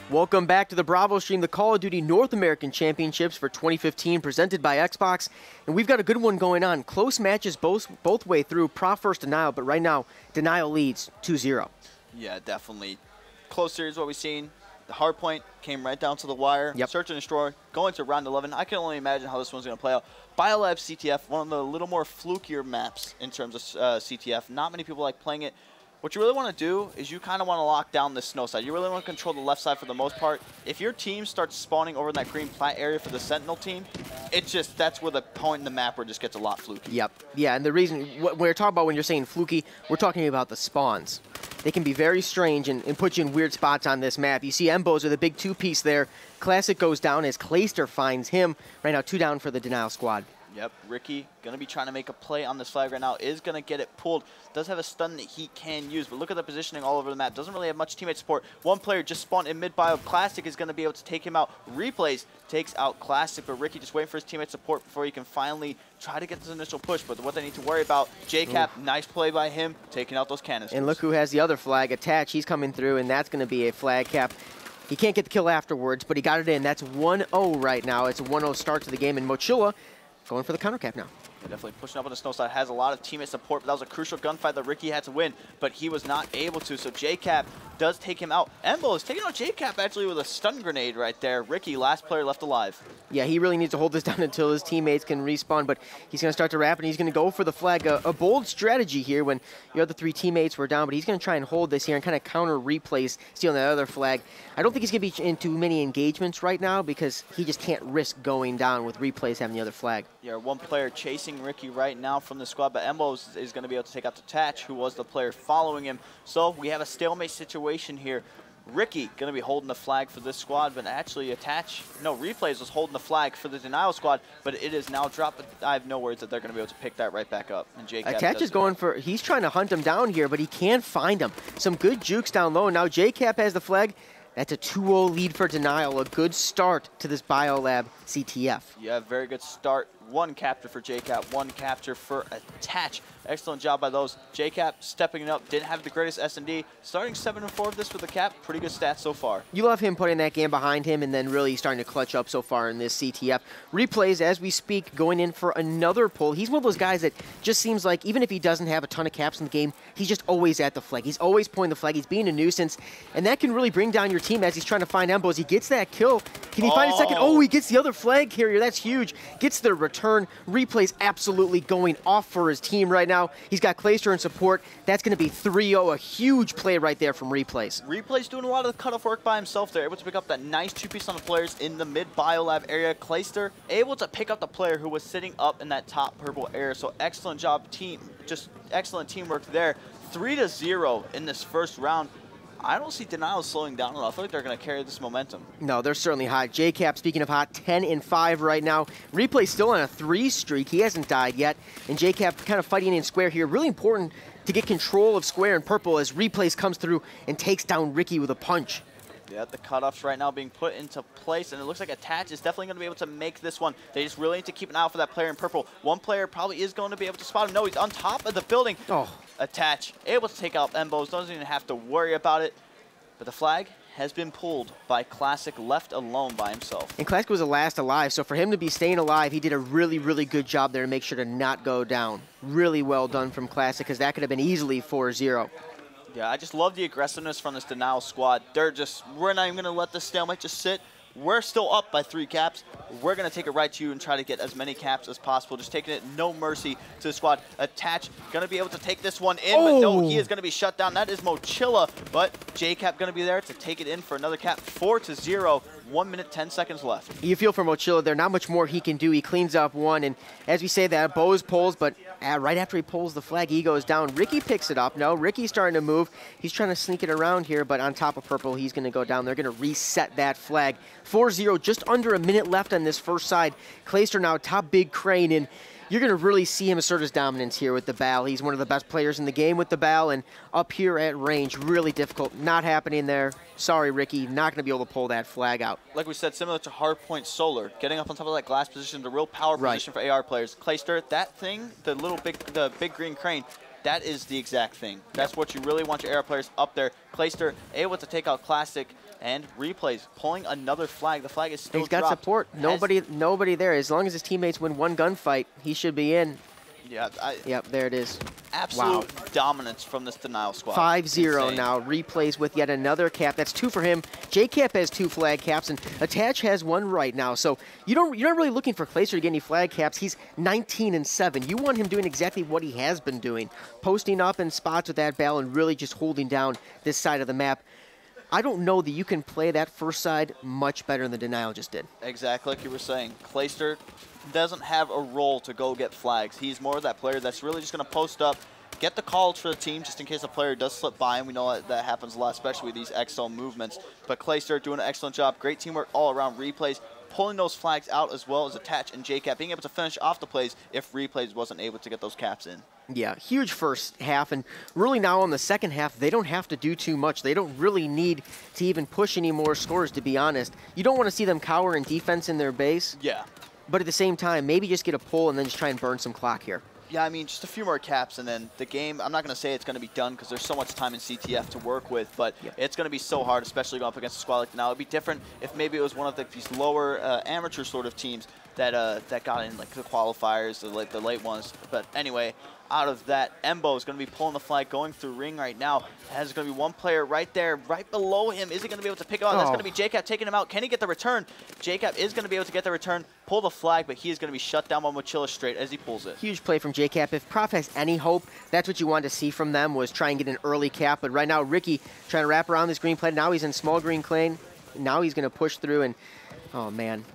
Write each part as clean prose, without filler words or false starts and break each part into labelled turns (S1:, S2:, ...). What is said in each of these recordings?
S1: Welcome back to the Bravo stream, the Call of Duty North American Championships for 2015, presented by Xbox. And we've got a good one going on. Close matches both way through. Prof first Denial, but right now, Denial leads 2-0.
S2: Yeah, definitely. Close series, what we've seen. The hard point came right down to the wire.
S1: Yep.
S2: Search and destroy, going to round 11. I can only imagine how this one's going to play out. BioLab CTF, one of the little more flukier maps in terms of CTF. Not many people like playing it. What you really want to do is you kind of want to lock down the snow side. You really want to control the left side for the most part. If your team starts spawning over in that green plat area for the Sentinel team, that's where the point in the map where it just gets a lot fluky.
S1: Yep. Yeah, and the reason, what we're talking about when you're saying fluky, we're talking about the spawns. They can be very strange and put you in weird spots on this map. You see Mbos with a big two-piece there. Classic goes down as Clayster finds him. Right now, 2 down for the Denial squad.
S2: Yep, Ricky going to be trying to make a play on this flag right now. Is going to get it pulled. Does have a stun that he can use, but look at the positioning all over the map. Doesn't really have much teammate support. One player just spawned in mid-bio. Classic is going to be able to take him out. Replays takes out Classic, but Ricky just waiting for his teammate support before he can finally try to get this initial push. But what they need to worry about, JCap, nice play by him, taking out those canisters.
S1: And look who has the other flag. Attach, he's coming through, and that's going to be a flag cap. He can't get the kill afterwards, but he got it in. That's 1-0 right now. It's a 1-0 start to the game, and Mochila going for the counter cap now.
S2: Yeah, definitely pushing up on the snow side. Has a lot of teammate support, but that was a crucial gunfight that Ricky had to win, but he was not able to. So JCap does take him out. Embo is taking out JCap actually with a stun grenade right there. Ricky, last player left alive. Yeah,
S1: he really needs to hold this down until his teammates can respawn, but he's going to start to wrap, and he's going to go for the flag. A bold strategy here when your other 3 teammates were down, but he's going to try and hold this here and kind of counter replays, stealing that other flag. I don't think he's going to be in too many engagements right now because he just can't risk going down with replays having the other flag.
S2: Yeah, one player chasing Ricky right now from the squad, but Embo is going to be able to take out the Tatch, who was the player following him. So we have a stalemate situation here. Ricky going to be holding the flag for this squad, but actually Replays was holding the flag for the Denial squad, but it is now dropped. I have no words that they're going to be able to pick that right back up. And
S1: Attach is going for, he's trying to hunt him down here, but he can't find him. Some good jukes down low. Now JCap has the flag. That's a 2-0 lead for Denial. A good start to this BioLab CTF.
S2: Yeah, very good start. 1 capture for JCap, 1 capture for Attach. Excellent job by those. JCap stepping it up, didn't have the greatest S&D. Starting 7-4 of this with the cap, pretty good stats so far.
S1: You love him putting that game behind him and then really starting to clutch up so far in this CTF. Replays, as we speak, going in for another pull. He's one of those guys that just seems like, even if he doesn't have a ton of caps in the game, he's just always at the flag. He's always pointing the flag. He's being a nuisance, and that can really bring down your team as he's trying to find Mbos. He gets that kill. Can he find a second? Oh, he gets the other flag carrier. That's huge. Gets the return. Replays absolutely going off for his team right now. He's got Clayster in support. That's going to be 3-0, a huge play right there from Replays.
S2: Replays doing a lot of the cutoff work by himself there, able to pick up that nice 2-piece on the players in the mid-BioLab area. Clayster able to pick up the player who was sitting up in that top purple area. So excellent job, team. Just excellent teamwork there. 3-0 in this first round. I don't see Denial slowing down at all. I feel like they're going to carry this momentum.
S1: No, they're certainly hot. JCap, speaking of hot, 10-5 right now. Replay still on a 3 streak. He hasn't died yet. And JCap kind of fighting in square here. Really important to get control of square and purple as Replays comes through and takes down Ricky with a punch.
S2: Yeah, the cutoffs right now being put into place, and it looks like Attach is definitely going to be able to make this one. They just really need to keep an eye out for that player in purple. One player probably is going to be able to spot him. No, he's on top of the building.
S1: Oh.
S2: Attach, able to take out Mbos, doesn't even have to worry about it. But the flag has been pulled by Classic, left alone by himself.
S1: And Classic was the last alive, so for him to be staying alive, he did a really, really good job there to make sure to not go down. Really well done from Classic, because that could have been easily 4-0.
S2: Yeah, I just love the aggressiveness from this Denial squad. We're not even going to let this stalemate just sit. We're still up by 3 caps. We're going to take it right to you and try to get as many caps as possible. Just taking it no mercy to the squad. Attach, going to be able to take this one in, but no, he is going to be shut down. That is Mochila, but JCap going to be there to take it in for another cap. 4-0. 1 minute, 10 seconds left.
S1: You feel for Mochila, there's not much more he can do. He cleans up one, and as we say that, Bose pulls, but right after he pulls the flag, he goes down. Ricky picks it up. No, Ricky's starting to move. He's trying to sneak it around here, but on top of purple, he's going to go down. They're going to reset that flag. 4-0, just under a minute left on this first side. Clayster now top big crane, and you're going to really see him assert his dominance here with the BAL. He's one of the best players in the game with the BAL, and up here at range, really difficult. Not happening there. Sorry, Ricky, not going to be able to pull that flag out.
S2: Like we said, similar to Hardpoint Solar, getting up on top of that glass position, the real power position for AR players. Clayster, that thing, the big green crane, That is the exact thing. That's what you really want your air players up there. Clayster able to take out Classic and Replays, pulling another flag. The flag is still
S1: He's got
S2: dropped.
S1: support. Nobody there. As long as his teammates win one gunfight, he should be in.
S2: Yeah.
S1: Yep, there it is.
S2: Absolute dominance from this Denial squad.
S1: 5-0 now. Replays with yet another cap. That's 2 for him. JCap has 2 flag caps, and Attach has 1 right now. So you're not really looking for Clayster to get any flag caps. He's 19-7. You want him doing exactly what he has been doing, posting up in spots with that ball and really just holding down this side of the map. I don't know that you can play that first side much better than the Denial just did.
S2: Exactly like you were saying. Clayster doesn't have a role to go get flags. He's more of that player that's really just going to post up, get the calls for the team just in case a player does slip by, and we know that happens a lot, especially with these XL movements. But Clayster doing an excellent job. Great teamwork all around. Replays pulling those flags out as well as Attach and JCap being able to finish off the plays if Replays wasn't able to get those caps in.
S1: Yeah, huge first half, and really now in the second half, they don't have to do too much. They don't really need to even push any more scores, to be honest. You don't want to see them cower in defense in their base.
S2: Yeah.
S1: But at the same time, maybe just get a pull and then just try and burn some clock here.
S2: Yeah, I mean, just a few more caps, and then the game, I'm not going to say it's going to be done because there's so much time in CTF to work with, but it's going to be so hard, especially going up against a squad like now. It would be different if maybe it was one of these lower amateur sort of teams that got in like the qualifiers, the late ones. But anyway, out of that, Embo is going to be pulling the flag, going through ring right now. There's going to be one player right there, right below him. Is he going to be able to pick it up? That's going to be JCap taking him out. Can he get the return? JCap is going to be able to get the return, pull the flag, but he is going to be shut down by Mochila straight as he pulls it.
S1: Huge play from JCap. If Prof has any hope, that's what you wanted to see from them, was try and get an early cap. But right now, Ricky trying to wrap around this green plate. Now he's in small green clay. Now he's going to push through, and oh, man.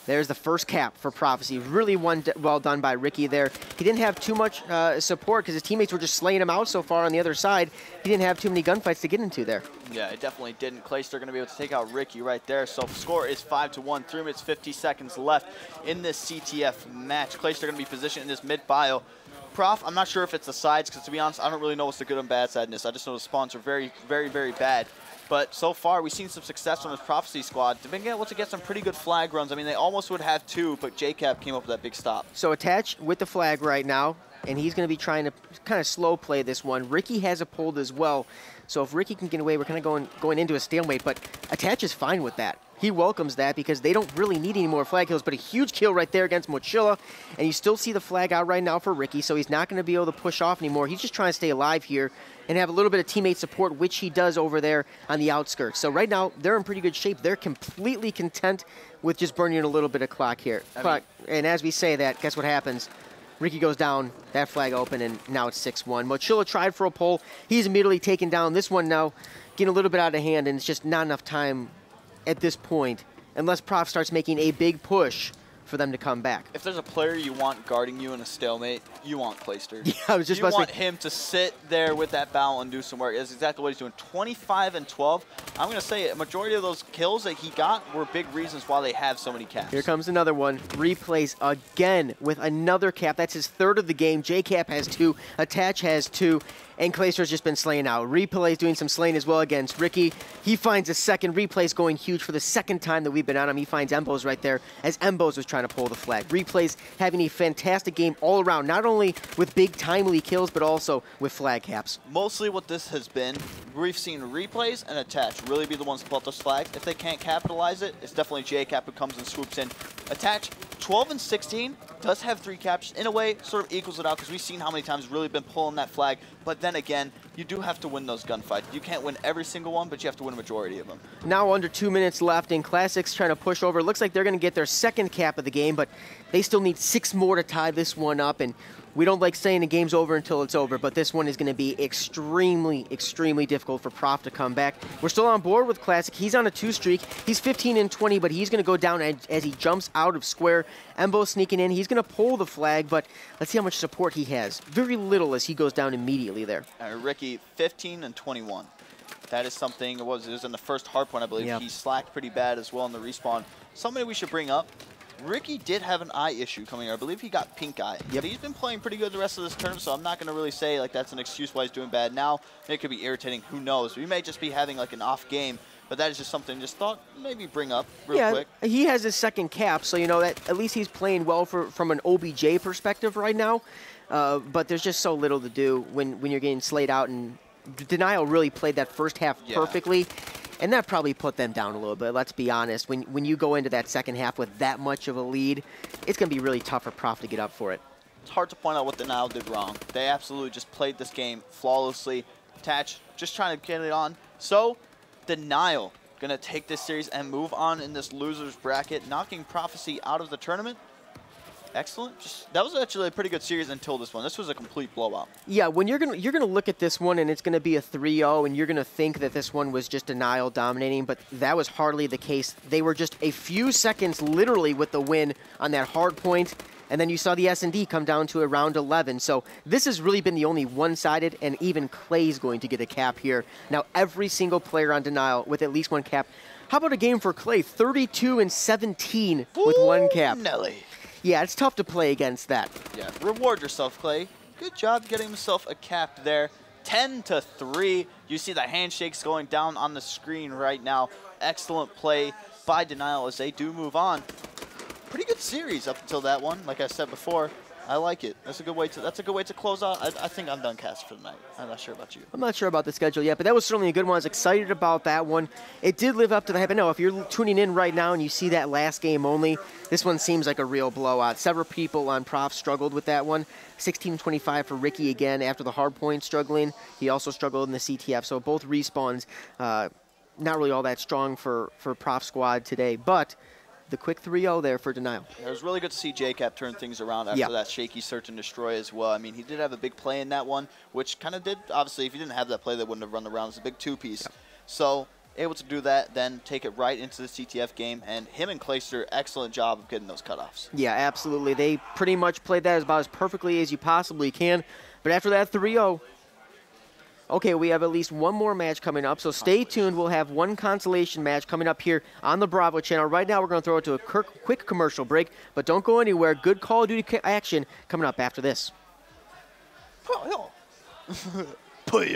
S1: There's the first cap for Prophecy. Really well done by Ricky there. He didn't have too much support because his teammates were just slaying him out so far on the other side. He didn't have too many gunfights to get into there. Yeah,
S2: it definitely didn't. Clayster going to be able to take out Ricky right there. So score is 5-1. 3 minutes, 50 seconds left in this CTF match. Clayster going to be positioned in this mid-bio. Prof, I'm not sure if it's the sides because, to be honest, I don't really know what's the good and bad side in this. I just know the spawns are very, very, very bad. But so far, we've seen some success from this Prophecy squad. They've been able to get some pretty good flag runs. I mean, they almost would have 2, but JCap came up with that big stop.
S1: So Attach with the flag right now, and he's going to be trying to kind of slow play this one. Ricky has it pulled as well. So if Ricky can get away, we're kind of going into a stalemate, but Attach is fine with that. He welcomes that because they don't really need any more flag kills, but a huge kill right there against Mochila, and you still see the flag out right now for Ricky, so he's not going to be able to push off anymore. He's just trying to stay alive here and have a little bit of teammate support, which he does over there on the outskirts. So right now, they're in pretty good shape. They're completely content with just burning a little bit of clock here. And as we say that, guess what happens? Ricky goes down, that flag open, and now it's 6-1. Mochila tried for a pull. He's immediately taken down. This one now getting a little bit out of hand, and it's just not enough time at this point, unless Prof starts making a big push for them to come back.
S2: If there's a player you want guarding you in a stalemate, you want Clayster.
S1: Yeah, I was just about to say.
S2: You want him to sit there with that bow and do some work. That's exactly what he's doing. 25-12. I'm going to say a majority of those kills that he got were big reasons why they have so many caps.
S1: Here comes another one. Replays again with another cap. That's his 3rd of the game. JCap has 2. Attach has 2. And Clayster's just been slaying out. Replay's doing some slaying as well against Ricky. He finds a second. Replay's going huge for the 2nd time that we've been on him. He finds Embos right there as Embos was trying to pull the flag. Replay's having a fantastic game all around, not only with big timely kills, but also with flag caps.
S2: Mostly what this has been, we've seen Replays and Attach really be the ones to pull up those flags. If they can't capitalize it, it's definitely JCap who comes and swoops in. Attach, 12-16, does have 3 caps. In a way, sort of equals it out because we've seen how many times he's really been pulling that flag. But then again, you do have to win those gunfights. You can't win every single one, but you have to win a majority of them.
S1: Now under 2 minutes left, and Classics trying to push over. It looks like they're going to get their 2nd cap of the game, but they still need 6 more to tie this one up. And we don't like saying the game's over until it's over, but this one is going to be extremely, extremely difficult for Prof to come back. We're still on board with Classic. He's on a 2 streak. He's 15-20, but he's going to go down as he jumps out of square. Embo sneaking in. He's going to pull the flag, but let's see how much support he has. Very little as he goes down immediately there.
S2: Ricky, 15-21. That is something, it was in the first hardpoint, I believe. Yep. He slacked pretty bad as well in the respawn. Something we should bring up. Ricky did have an eye issue coming here. I believe he got pink eye. Yep. But he's been playing pretty good the rest of this term, so I'm not going to really say like that's an excuse why he's doing bad now. It could be irritating. Who knows? We may just be having like an off game, but that is just something just thought maybe bring up real quick.
S1: He has his 2nd cap, so you know that at least he's playing well from an OBJ perspective right now. but there's just so little to do when you're getting slayed out, and Denial really played that first half perfectly, and that probably put them down a little bit. Let's be honest. When you go into that second half with that much of a lead, it's going to be really tough for Prof to get up for it.
S2: It's hard to point out what Denial did wrong. They absolutely just played this game flawlessly. Tatch just trying to get it on. So Denial going to take this series and move on in this loser's bracket, knocking Prophecy out of the tournament. Excellent. That was actually a pretty good series until this one. This was a complete blowout.
S1: Yeah, when you're gonna look at this one and it's gonna be a 3-0, and you're gonna think that this one was just Denial dominating, but that was hardly the case. They were just a few seconds, literally, with the win on that hard point, and then you saw the S&D come down to a round 11. So this has really been the only one-sided, and even Clay's going to get a cap here. Now every single player on Denial with at least one cap. How about a game for Clay? 32-17 with one cap.
S2: Nelly.
S1: Yeah, it's tough to play against that.
S2: Yeah, reward yourself, Clay. Good job getting himself a cap there. 10-3. You see the handshakes going down on the screen right now. Excellent play by Denial as they do move on. Pretty good series up until that one. Like I said before, I like it. That's a good way to close out. I think I'm done casting for the night. I'm not sure about you.
S1: I'm not sure about the schedule yet, but that was certainly a good one. I was excited about that one. It did live up to the hype. I know if you're tuning in right now and you see that last game only, this one seems like a real blowout. Several people on Prof struggled with that one. 16-25 for Ricky again after the hard point struggling. He also struggled in the CTF, so both respawns not really all that strong for Prof squad today, but the quick 3-0 there for Denial.
S2: It was really good to see JCap turn things around after that shaky search and destroy as well. I mean, he did have a big play in that one, which kind of did, obviously, if he didn't have that play, that wouldn't have run the round. It's a big two-piece. Yep. So, able to do that, then take it right into the CTF game, and him and Clayster, excellent job of getting those cutoffs. Yeah,
S1: absolutely. They pretty much played that about as perfectly as you possibly can, but after that 3-0, okay, we have at least one more match coming up, so stay tuned. We'll have one consolation match coming up here on the Bravo channel. Right now, we're going to throw it to a quick commercial break, but don't go anywhere. Good Call of Duty action coming up after this.
S2: Put